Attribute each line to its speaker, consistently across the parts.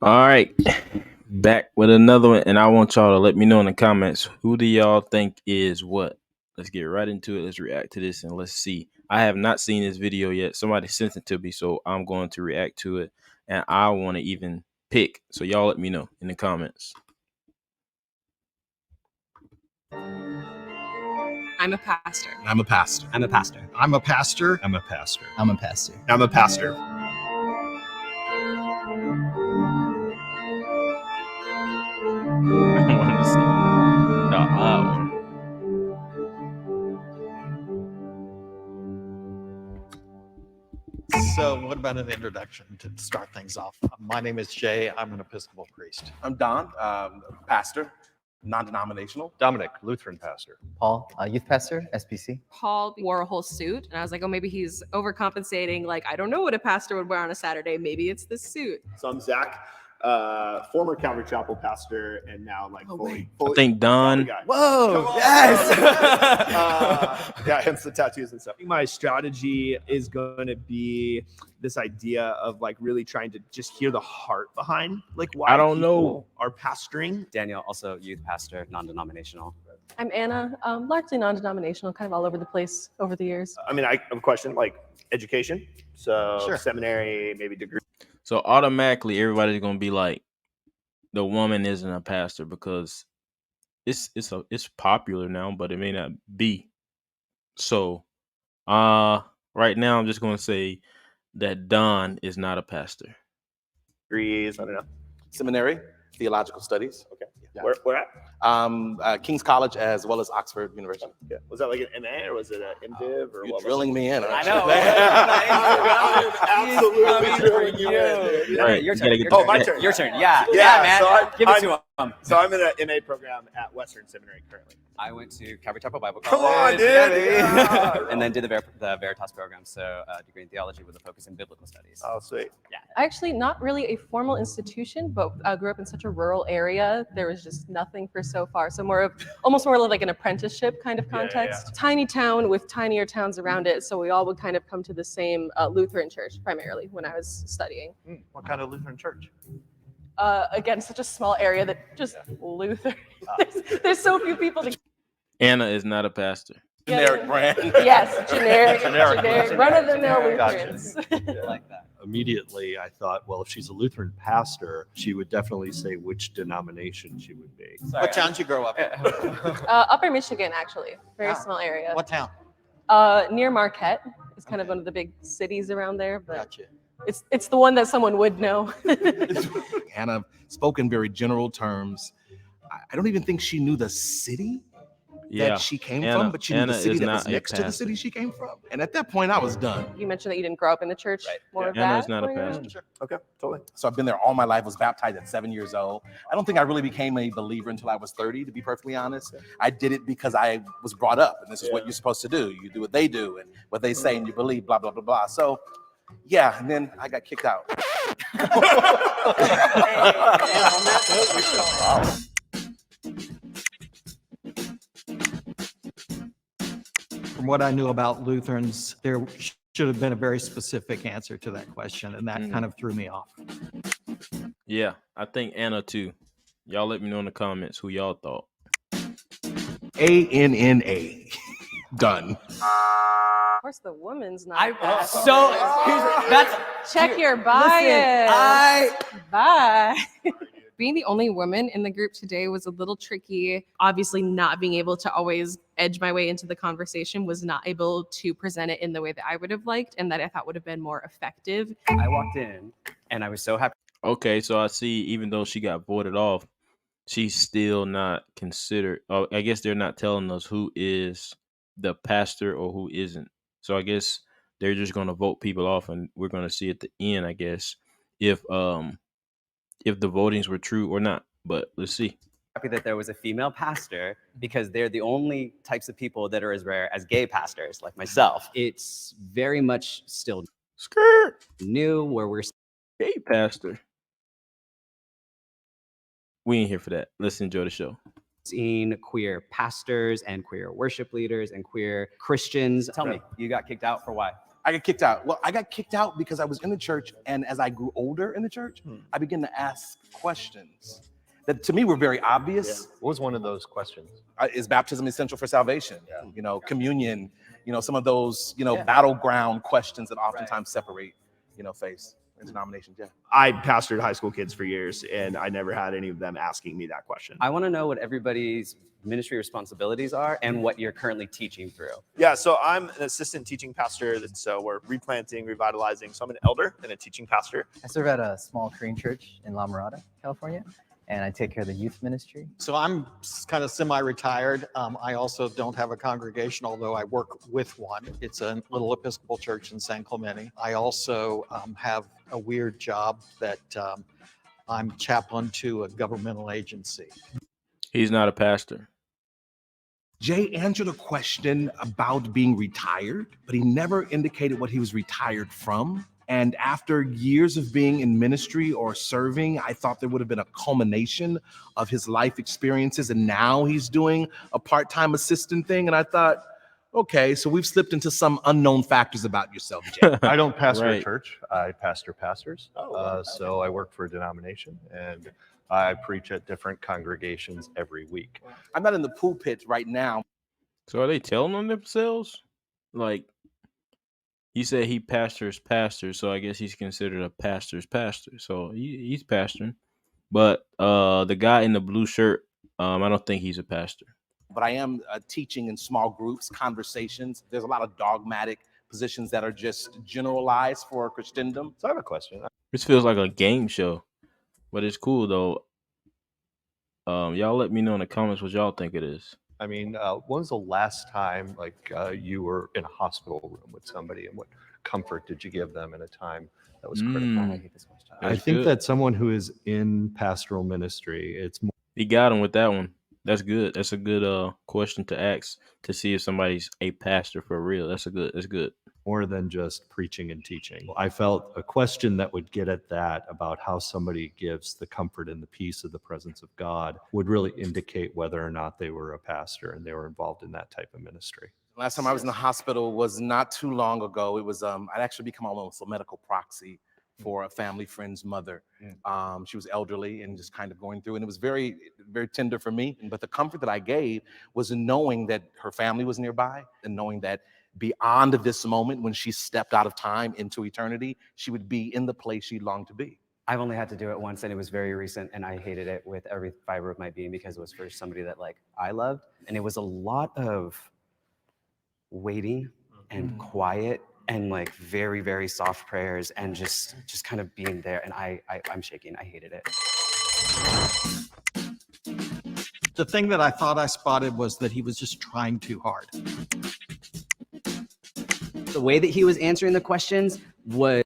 Speaker 1: All right, back with another one, and I want y'all to let me know in the comments who do y'all think is what. Let's get right into it. Let's react to this and let's see. I have not seen this video yet. Somebody sent it to me, so I'm going to react to it, and I want to even pick. So y'all let me know in the comments.
Speaker 2: I'm a pastor.
Speaker 3: I'm a pastor.
Speaker 4: I'm a pastor.
Speaker 3: I'm a pastor.
Speaker 5: I'm a pastor.
Speaker 6: I'm a pastor.
Speaker 3: I'm a pastor.
Speaker 1: I want to see the odd one.
Speaker 5: So, what about an introduction to start things off? My name is Jay. I'm an Episcopal priest.
Speaker 7: I'm Don, pastor, non-denominational.
Speaker 8: Dominic, Lutheran pastor.
Speaker 6: Paul, youth pastor, SPC.
Speaker 2: Paul wore a whole suit, and I was like, oh, maybe he's overcompensating. Like, I don't know what a pastor would wear on a Saturday. Maybe it's this suit.
Speaker 9: So I'm Zach, former Calvary Chapel pastor, and now fully
Speaker 1: I think Don.
Speaker 7: Whoa! Yes. Yeah, hence the tattoos and stuff.
Speaker 10: My strategy is going to be this idea of really trying to just hear the heart behind why
Speaker 1: I don't
Speaker 10: people
Speaker 1: know.
Speaker 10: are pastoring.
Speaker 4: Daniel, also youth pastor, non-denominational.
Speaker 11: I'm Anna, largely non-denominational, kind of all over the place over the years.
Speaker 9: I mean, I have a question education. So
Speaker 5: Sure.
Speaker 9: seminary, maybe degree.
Speaker 1: So automatically everybody's gonna be like, the woman isn't a pastor because it's popular now, but it may not be. So right now I'm just gonna say that Don is not a pastor.
Speaker 9: Degrees, I don't know.
Speaker 7: Seminary, theological studies. Okay.
Speaker 9: Yeah. Where at?
Speaker 7: King's College as well as Oxford University.
Speaker 9: Yeah. Was that an MA or was it an MDiv or
Speaker 7: You're
Speaker 9: what?
Speaker 7: drilling me in.
Speaker 4: I know.
Speaker 9: Absolutely drilling you in, dude.
Speaker 1: Right,
Speaker 4: Your
Speaker 1: you
Speaker 4: turn.
Speaker 1: gotta
Speaker 4: Your
Speaker 1: get
Speaker 4: turn.
Speaker 9: my turn.
Speaker 4: Your turn. Yeah,
Speaker 9: Yeah,
Speaker 4: man.
Speaker 9: so
Speaker 4: Give it to him.
Speaker 9: So I'm in an MA program at Western Seminary currently.
Speaker 4: I went to Calvary Chapel Bible
Speaker 9: Come
Speaker 4: College.
Speaker 9: on, dude. Yeah.
Speaker 4: And then did the Veritas program, so degree in theology with a focus in biblical studies.
Speaker 9: Oh, sweet.
Speaker 11: Actually, not really a formal institution, but I grew up in such a rural area. There was just nothing for so far. So almost more like an apprenticeship kind of context. Tiny town with tinier towns around it. So we all would kind of come to the same Lutheran church primarily when I was studying.
Speaker 5: What kind of Lutheran church?
Speaker 11: Again, such a small area that just Lutheran. There's so few people to.
Speaker 1: Anna is not a pastor.
Speaker 7: Generic brand.
Speaker 11: Yes, generic run-of-the-mill
Speaker 5: Gotcha.
Speaker 11: Lutherans.
Speaker 4: Like that.
Speaker 5: Immediately, I thought, well, if she's a Lutheran pastor, she would definitely say which denomination she would be.
Speaker 4: Sorry,
Speaker 7: What town did you grow up in?
Speaker 11: Upper Michigan, actually, very small area.
Speaker 5: What town?
Speaker 11: Near Marquette. It's kind of one of the big cities around there, but
Speaker 5: Gotcha.
Speaker 11: it's the one that someone would know.
Speaker 3: Anna spoke in very general terms. I don't even think she knew the city that she came from, but she knew the city that was next to the city she came from. And at that point, I was done.
Speaker 11: You mentioned that you didn't grow up in the church.
Speaker 4: Right.
Speaker 11: More of
Speaker 1: Anna
Speaker 11: that.
Speaker 1: is not a
Speaker 11: for you?
Speaker 1: pastor.
Speaker 9: Sure. Okay, totally.
Speaker 7: So I've been there all my life, was baptized at 7 years old. I don't think I really became a believer until I was 30, to be perfectly honest. I did it because I was brought up, and this is what you're supposed to do. You do what they do and what they say, and you believe, blah, blah, blah, blah. So, yeah, and then I got kicked out.
Speaker 12: From what I knew about Lutherans, there should have been a very specific answer to that question, and that kind of threw me off.
Speaker 1: Yeah, I think Anna too. Y'all let me know in the comments who y'all thought.
Speaker 3: ANNA. Done.
Speaker 11: Of course, the woman's not. Check your bias. Bye.
Speaker 2: Being the only woman in the group today was a little tricky. Obviously, not being able to always edge my way into the conversation was not able to present it in the way that I would have liked and that I thought would have been more effective.
Speaker 4: I walked in and I was so happy.
Speaker 1: Okay, so I see even though she got voted off, she's still not considered. Oh, I guess they're not telling us who is the pastor or who isn't. So I guess they're just going to vote people off, and we're going to see at the end, I guess, if the votings were true or not. But let's see.
Speaker 4: Happy that there was a female pastor because they're the only types of people that are as rare as gay pastors like myself. It's very much still new where we're
Speaker 1: gay pastor. We ain't here for that. Let's enjoy the show.
Speaker 4: Seeing queer pastors and queer worship leaders and queer Christians. Tell me, you got kicked out for why?
Speaker 7: I got kicked out. Well, I got kicked out because I was in the church, and as I grew older in the church, I began to ask questions that to me were very obvious.
Speaker 5: What was one of those questions?
Speaker 7: Is baptism essential for salvation? You know, communion, you know, some of those, you know, battleground questions that oftentimes separate, you know, faith and denominations. Yeah.
Speaker 10: I pastored high school kids for years, and I never had any of them asking me that question.
Speaker 4: I want to know what everybody's ministry responsibilities are and what you're currently teaching through.
Speaker 10: Yeah, so I'm an assistant teaching pastor, and so we're replanting, revitalizing. So I'm an elder and a teaching pastor.
Speaker 6: I serve at a small Korean church in La Mirada, California, and I take care of the youth ministry.
Speaker 12: So I'm kind of semi-retired. I also don't have a congregation, although I work with one. It's a little Episcopal church in San Clemente. I also have a weird job that I'm chaplain to a governmental agency.
Speaker 1: He's not a pastor.
Speaker 3: Jay answered a question about being retired, but he never indicated what he was retired from. And after years of being in ministry or serving, I thought there would have been a culmination of his life experiences. And now he's doing a part-time assistant thing. And I thought, okay, so we've slipped into some unknown factors about yourself, Jay.
Speaker 5: I don't pastor
Speaker 1: Right.
Speaker 5: a church. I pastor pastors. So I work for a denomination, and I preach at different congregations every week.
Speaker 7: I'm not in the pulpit right now.
Speaker 1: So are they telling on themselves? Like, he said he pastors pastors, so I guess he's considered a pastor's pastor. So he's pastoring. But the guy in the blue shirt, I don't think he's a pastor.
Speaker 7: But I am teaching in small groups, conversations. There's a lot of dogmatic positions that are just generalized for Christendom.
Speaker 5: So I have a question.
Speaker 1: This feels like a game show, but it's cool though. Y'all let me know in the comments what y'all think it is.
Speaker 5: I mean, when was the last time you were in a hospital room with somebody, and what comfort did you give them in a time that was critical?
Speaker 4: I hate this question.
Speaker 5: I think that someone who is in pastoral ministry, it's more.
Speaker 1: He got him with that one. That's good. That's a good question to ask to see if somebody's a pastor for real. That's good.
Speaker 5: More than just preaching and teaching. I felt a question that would get at that about how somebody gives the comfort and the peace of the presence of God would really indicate whether or not they were a pastor and they were involved in that type of ministry.
Speaker 7: Last time I was in the hospital was not too long ago. It was I'd actually become almost a medical proxy for a family friend's mother. She was elderly and just kind of going through, and it was very, very tender for me. But the comfort that I gave was in knowing that her family was nearby, and knowing that beyond this moment, when she stepped out of time into eternity, she would be in the place she longed to be.
Speaker 4: I've only had to do it once, and it was very recent, and I hated it with every fiber of my being because it was for somebody that like I loved, and it was a lot of waiting and quiet and like very, very soft prayers and just kind of being there. And I'm shaking. I hated it.
Speaker 12: The thing that I thought I spotted was that he was just trying too hard.
Speaker 4: The way that he was answering the questions was.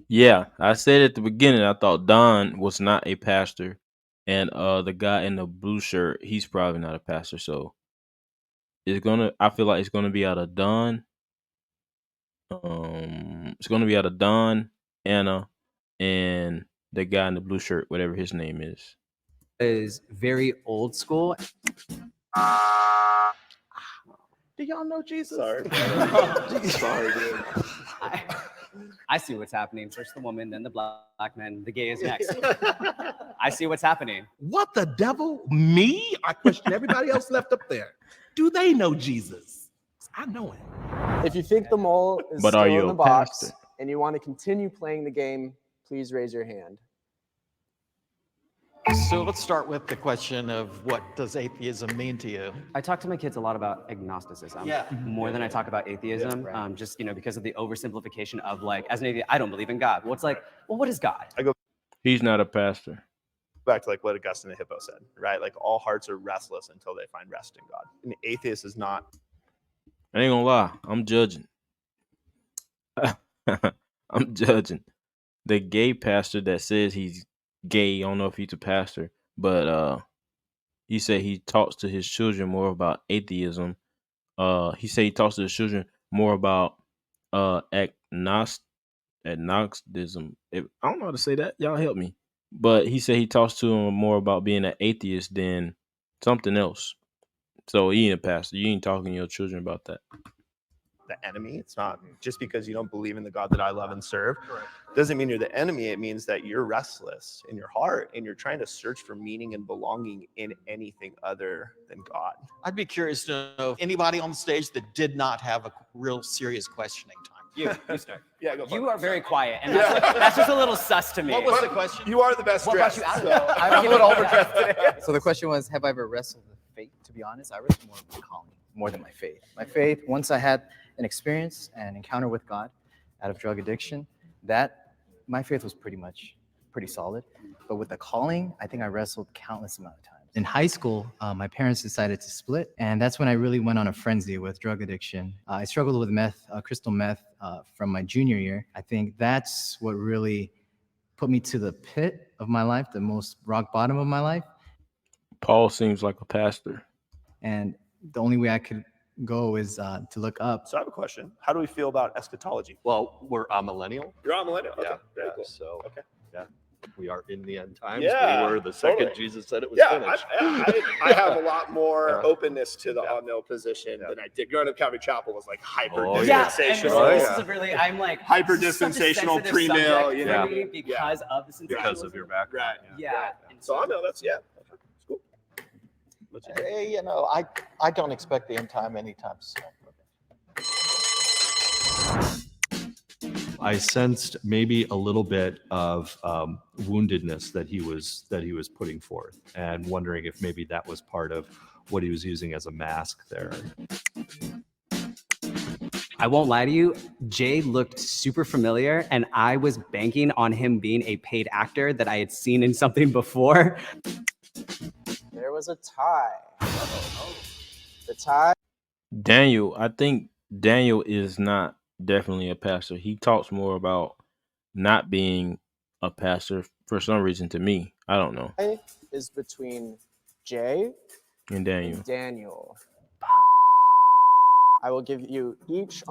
Speaker 1: Yeah, I said at the beginning, I thought Don was not a pastor, and the guy in the blue shirt, he's probably not a pastor. So I feel like it's gonna be out of Don. It's gonna be out of Don, Anna, and the guy in the blue shirt, whatever his name
Speaker 4: is very old school.
Speaker 7: Do y'all know Jesus?
Speaker 9: Sorry. Sorry, dude.
Speaker 4: I see what's happening. First the woman, then the black man, the gay is next. I see what's happening.
Speaker 3: What the devil? Me? I question everybody else left up there. Do they know Jesus? I know him.
Speaker 8: If you think the mole is
Speaker 1: But
Speaker 8: still
Speaker 1: are you
Speaker 8: in the
Speaker 1: a
Speaker 8: box
Speaker 1: pastor?
Speaker 8: and you want to continue playing the game, please raise your hand.
Speaker 12: So let's start with the question of what does atheism mean to you?
Speaker 4: I talk to my kids a lot about agnosticism, more than I talk about atheism, just because of the oversimplification of like, as an atheist, I don't believe in God. Well, it's like, well, what is God?
Speaker 1: He's not a pastor.
Speaker 10: Back to like what Augustine the Hippo said, right? Like all hearts are restless until they find rest in God. An atheist is not.
Speaker 1: I ain't gonna lie, I'm judging. I'm judging. The gay pastor that says he's gay, I don't know if he's a pastor, but he said he talks to his children more about atheism. He said he talks to his children more about agnosticism. I don't know how to say that. Y'all help me. But he said he talks to him more about being an atheist than something else. So he ain't a pastor. You ain't talking to your children about that.
Speaker 10: the enemy. It's not just because you don't believe in the God that I love and serve. Doesn't mean you're the enemy. It means that you're restless in your heart and you're trying to search for meaning and belonging in anything other than God.
Speaker 12: I'd be curious to know if anybody on the stage that did not have a real serious questioning time.
Speaker 8: You start.
Speaker 10: Yeah, go for
Speaker 8: You
Speaker 10: it.
Speaker 8: are very quiet, and that's just a little sus to me.
Speaker 12: What was the question?
Speaker 10: You are the best
Speaker 8: What brought
Speaker 10: dressed.
Speaker 8: you out of
Speaker 10: so-
Speaker 8: that?
Speaker 6: I'm a little overdressed today. So the question was, have I ever wrestled with faith? To be honest, I wrestled more with my calling, more than my faith. My faith, once I had an experience and encounter with God out of drug addiction, that my faith was pretty solid. But with the calling, I think I wrestled countless amount of times. In high school, my parents decided to split, and that's when I really went on a frenzy with drug addiction. I struggled with crystal meth, from my junior year. I think that's what really put me to the pit of my life, the most rock bottom of my life.
Speaker 1: Paul seems like a pastor.
Speaker 6: And the only way I could go is to look up.
Speaker 10: So I have a question. How do we feel about eschatology?
Speaker 5: Well, we're a millennial.
Speaker 10: You're on millennial. Okay.
Speaker 5: Yeah,
Speaker 10: Very
Speaker 5: yeah.
Speaker 10: cool.
Speaker 5: So
Speaker 10: Okay.
Speaker 5: yeah, we are in the end times.
Speaker 10: Yeah,
Speaker 5: We were the second
Speaker 10: totally.
Speaker 5: Jesus said it was
Speaker 10: Yeah,
Speaker 5: finished.
Speaker 10: I have a lot more
Speaker 5: Yeah.
Speaker 10: openness to the on-mill position than I did. Growing up, Calvary Chapel was like hyper
Speaker 5: Oh,
Speaker 8: Yeah, and
Speaker 10: dispensational.
Speaker 8: this is a really, I'm like
Speaker 10: Hyper
Speaker 8: this is such a
Speaker 10: dispensational
Speaker 8: sensitive
Speaker 10: pre-mill,
Speaker 8: subject
Speaker 10: you
Speaker 8: for
Speaker 10: know?
Speaker 8: me because of the
Speaker 5: Because of your background.
Speaker 10: Right.
Speaker 8: Yeah.
Speaker 10: And so on-mill, that's okay, it's cool.
Speaker 12: Hey, you know, I don't expect the end time anytime soon.
Speaker 5: I sensed maybe a little bit of woundedness that he was putting forth, and wondering if maybe that was part of what he was using as a mask there.
Speaker 8: I won't lie to you, Jay looked super familiar, and I was banking on him being a paid actor that I had seen in something before.
Speaker 13: There was a tie. The tie.
Speaker 1: Daniel, I think Daniel is not definitely a pastor. He talks more about not being a pastor for some reason to me. I don't know.
Speaker 13: Is between Jay
Speaker 1: And Daniel.
Speaker 13: and Daniel. I will give you each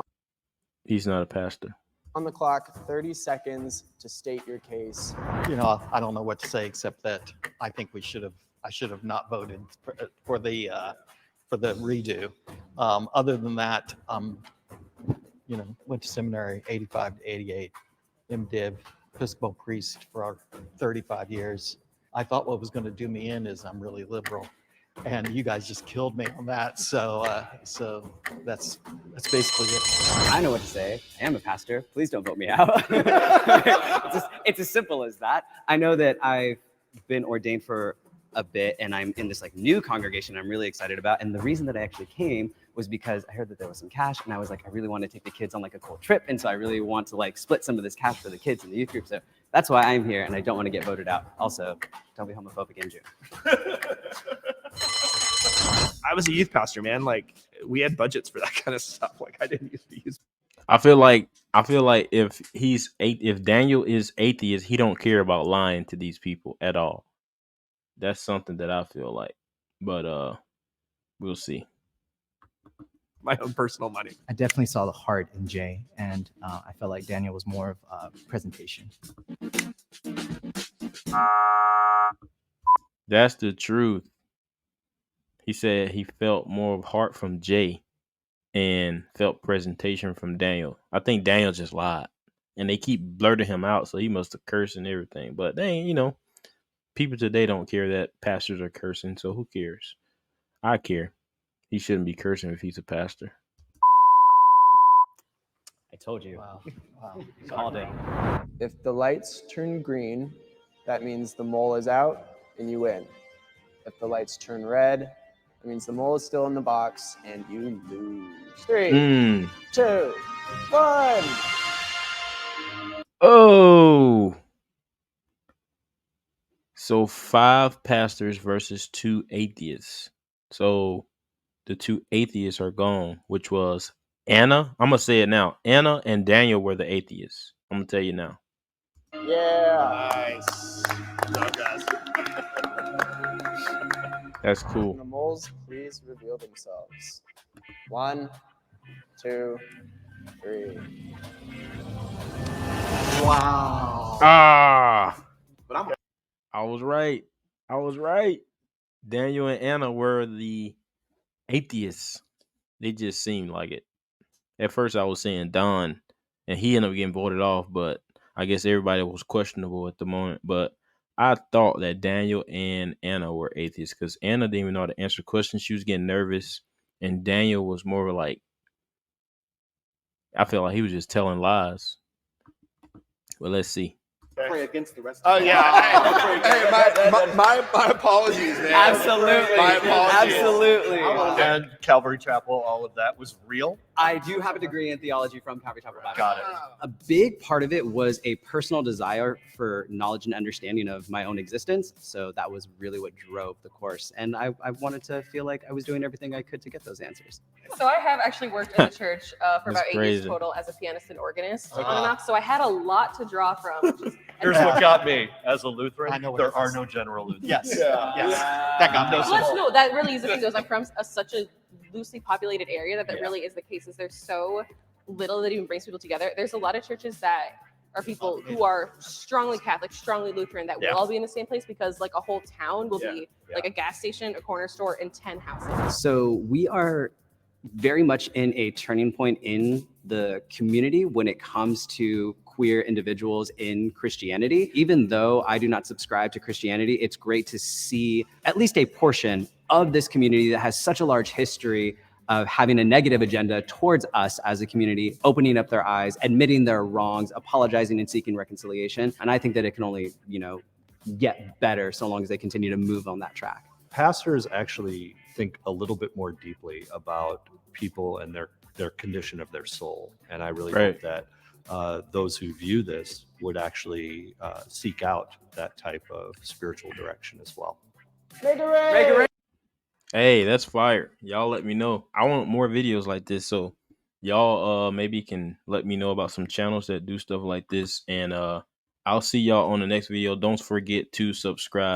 Speaker 1: He's not a pastor.
Speaker 13: on the clock 30 seconds to state your case.
Speaker 12: You know, I don't know what to say except that I think I should have not voted for the redo. Other than that, you know, went to seminary 85 to 88, MDiv, Episcopal priest for 35 years. I thought what was going to do me in is I'm really liberal, and you guys just killed me on that. So that's basically it.
Speaker 8: I know what to say. I am a pastor. Please don't vote me out. It's as simple as that. I know that I've been ordained for a bit, and I'm in this like new congregation I'm really excited about. And the reason that I actually came was because I heard that there was some cash, and I was like, I really want to take the kids on like a cool trip, and so I really want to like split some of this cash for the kids in the youth group. So that's why I'm here, and I don't want to get voted out. Also, don't be homophobic in June.
Speaker 10: I was a youth pastor, man. Like we had budgets for that kind of stuff. Like I didn't used to use.
Speaker 1: I feel like if Daniel is atheist, he don't care about lying to these people at all. That's something that I feel like. But we'll see.
Speaker 10: My own personal money.
Speaker 6: I definitely saw the heart in Jay, and I felt like Daniel was more of a presentation.
Speaker 1: That's the truth. He said he felt more of heart from Jay and felt presentation from Daniel. I think Daniel just lied. And they keep blurting him out, so he must have cursed and everything. But they ain't, you know, people today don't care that pastors are cursing, so who cares? I care. He shouldn't be cursing if he's a pastor.
Speaker 8: I told you.
Speaker 6: Wow.
Speaker 8: Called it.
Speaker 13: If the lights turn green, that means the mole is out and you win. If the lights turn red, that means the mole is still in the box and you lose. 3, 2, 1.
Speaker 1: Oh. So 5 pastors versus 2 atheists. So the 2 atheists are gone, which was Anna. I'm going to say it now. Anna and Daniel were the atheists. I'm going to tell you now.
Speaker 13: Yeah.
Speaker 10: Nice. Good job, guys.
Speaker 1: That's cool.
Speaker 13: Can the moles please reveal themselves? 1, 2, 3.
Speaker 12: Wow.
Speaker 1: Ah.
Speaker 10: But I'm
Speaker 1: I was right. Daniel and Anna were the atheists. They just seemed like it. at first I was saying Don, and he ended up getting voted off, but I guess everybody was questionable at the moment. But I thought that Daniel and Anna were atheists because Anna didn't even know how to answer questions. She was getting nervous, and Daniel was more like, I felt like he was just telling lies. Well, let's see.
Speaker 7: Pray against the rest.
Speaker 10: Oh yeah. Hey, my apologies, man.
Speaker 8: Absolutely.
Speaker 10: My apologies.
Speaker 8: Absolutely.
Speaker 5: And Calvary Chapel, all of that was real.
Speaker 8: I do have a degree in theology from Calvary Chapel Bible.
Speaker 5: Got it.
Speaker 8: A big part of it was a personal desire for knowledge and understanding of my own existence. So that was really what drove the course. And I wanted to feel like I was doing everything I could to get those answers.
Speaker 11: So I have actually worked in the church for about 8 years
Speaker 1: crazy.
Speaker 11: total as a pianist and organist on and off. So I had a lot to draw from.
Speaker 5: Here's what got me as a Lutheran.
Speaker 12: I know what
Speaker 5: there
Speaker 12: it
Speaker 5: are
Speaker 12: is.
Speaker 5: no general Lutherans.
Speaker 12: Yes. Yes. That got me.
Speaker 11: Plus, no, that really is the thing. Goes, I'm from such a loosely populated area that really is the case. Is there's so little that even brings people together. There's a lot of churches that are people who are strongly Catholic, strongly Lutheran, that will all be in the same place because like a whole town will be like a gas station, a corner store, and 10 houses.
Speaker 8: So we are very much in a turning point in the community when it comes to queer individuals in Christianity. Even though I do not subscribe to Christianity, it's great to see at least a portion of this community that has such a large history of having a negative agenda towards us as a community, opening up their eyes, admitting their wrongs, apologizing and seeking reconciliation. And I think that it can only, get better so long as they continue to move on that track.
Speaker 5: Pastors actually think a little bit more deeply about people and their condition of their soul. And I really hope that those who view this would actually seek out that type of spiritual direction as well.
Speaker 1: Hey, that's fire. Y'all let me know. I want more videos like this. So y'all maybe can let me know about some channels that do stuff like this. And I'll see y'all on the next video. Don't forget to subscribe.